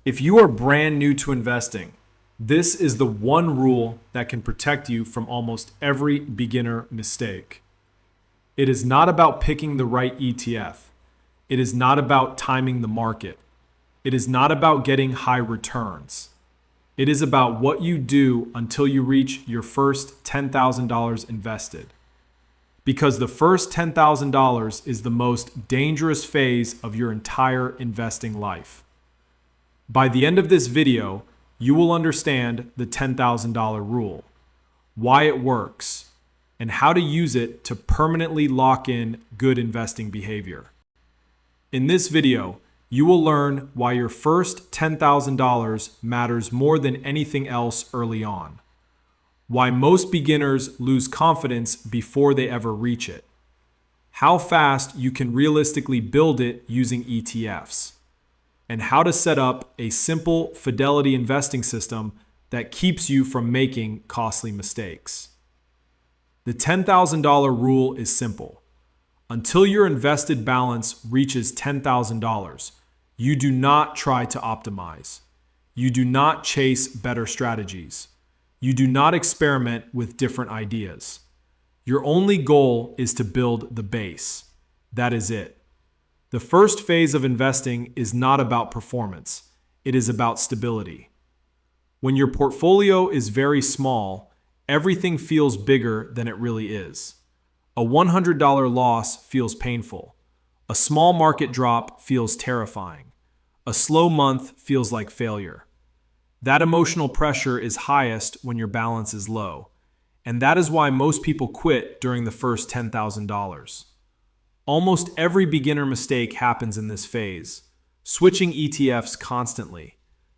If you are brand new to investing, this is the one rule that can protect you from almost every beginner mistake. It is not about picking the right ETF. It is not about timing the market. It is not about getting high returns. It is about what you do until you reach your first $10,000 invested. Because the first $10,000 is the most dangerous phase of your entire investing life. By the end of this video, you will understand the $10,000 rule, why it works, and how to use it to permanently lock in good investing behavior. In this video, you will learn why your first $10,000 matters more than anything else early on, why most beginners lose confidence before they ever reach it, how fast you can realistically build it using ETFs, and how to set up a simple fidelity investing system that keeps you from making costly mistakes. The $10,000 rule is simple. Until your invested balance reaches $10,000, you do not try to optimize. You do not chase better strategies. You do not experiment with different ideas. Your only goal is to build the base. That is it. The first phase of investing is not about performance. It is about stability. When your portfolio is very small, everything feels bigger than it really is. A $100 loss feels painful. A small market drop feels terrifying. A slow month feels like failure. That emotional pressure is highest when your balance is low. And that is why most people quit during the first $10,000. Almost every beginner mistake happens in this phase. Switching ETFs constantly,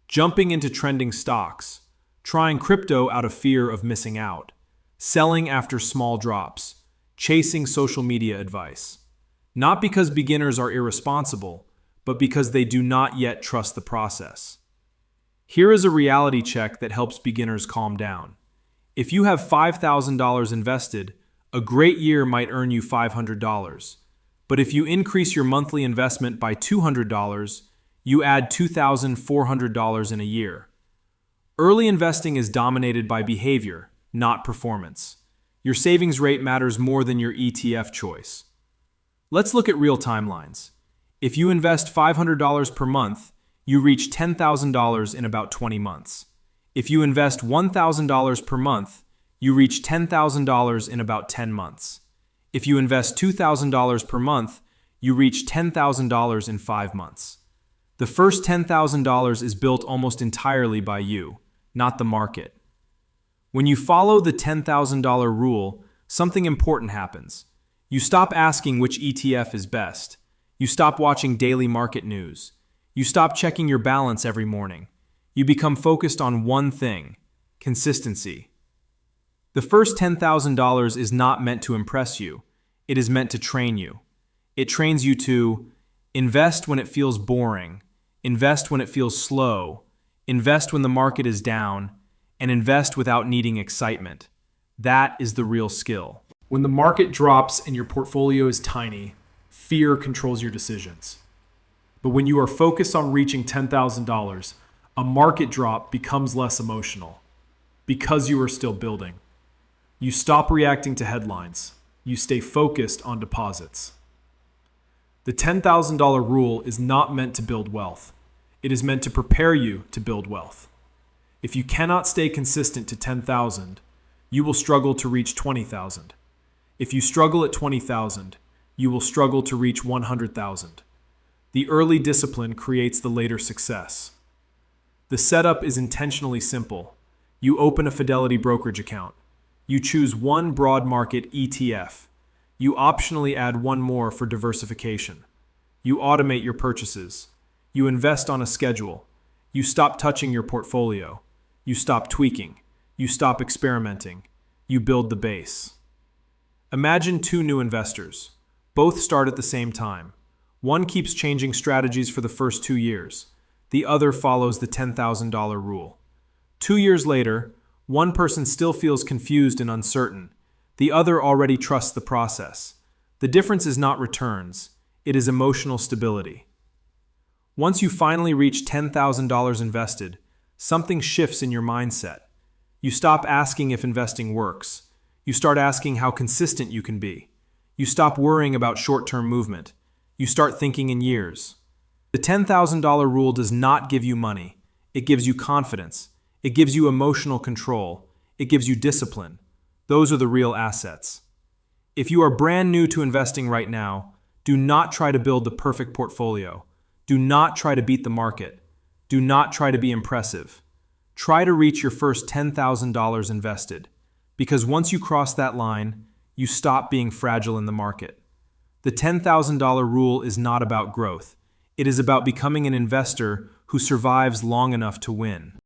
jumping into trending stocks, trying crypto out of fear of missing out, selling after small drops, chasing social media advice. Not because beginners are irresponsible, but because they do not yet trust the process. Here is a reality check that helps beginners calm down. If you have $5,000 invested, a great year might earn you $500. But if you increase your monthly investment by $200, you add $2,400 in a year. Early investing is dominated by behavior, not performance. Your savings rate matters more than your ETF choice. Let's look at real timelines. If you invest $500 per month, you reach $10,000 in about 20 months. If you invest $1,000 per month, you reach $10,000 in about 10 months. If you invest $2,000 per month, you reach $10,000 in 5 months. The first $10,000 is built almost entirely by you, not the market. When you follow the $10,000 rule, something important happens. You stop asking which ETF is best. You stop watching daily market news. You stop checking your balance every morning. You become focused on one thing: consistency. The first $10,000 is not meant to impress you. It is meant to train you. It trains you to invest when it feels boring, invest when it feels slow, invest when the market is down, and invest without needing excitement. That is the real skill. When the market drops and your portfolio is tiny, fear controls your decisions. But when you are focused on reaching $10,000, a market drop becomes less emotional because you are still building. You stop reacting to headlines. You stay focused on deposits. The $10,000 rule is not meant to build wealth. It is meant to prepare you to build wealth. If you cannot stay consistent to 10,000, you will struggle to reach 20,000. If you struggle at 20,000, you will struggle to reach 100,000. The early discipline creates the later success. The setup is intentionally simple. You open a Fidelity brokerage account. You choose one broad market ETF. You optionally add one more for diversification. You automate your purchases. You invest on a schedule. You stop touching your portfolio. You stop tweaking. You stop experimenting. You build the base. Imagine two new investors. Both start at the same time. One keeps changing strategies for the first 2 years. The other follows the $10,000 rule. 2 years later, one person still feels confused and uncertain. The other already trusts the process. The difference is not returns. It is emotional stability. Once you finally reach $10,000 invested, something shifts in your mindset. You stop asking if investing works. You start asking how consistent you can be. You stop worrying about short-term movement. You start thinking in years. The $10,000 rule does not give you money. It gives you confidence. It gives you emotional control. It gives you discipline. Those are the real assets. If you are brand new to investing right now, do not try to build the perfect portfolio. Do not try to beat the market. Do not try to be impressive. Try to reach your first $10,000 invested, because once you cross that line, you stop being fragile in the market. The $10,000 rule is not about growth. It is about becoming an investor who survives long enough to win.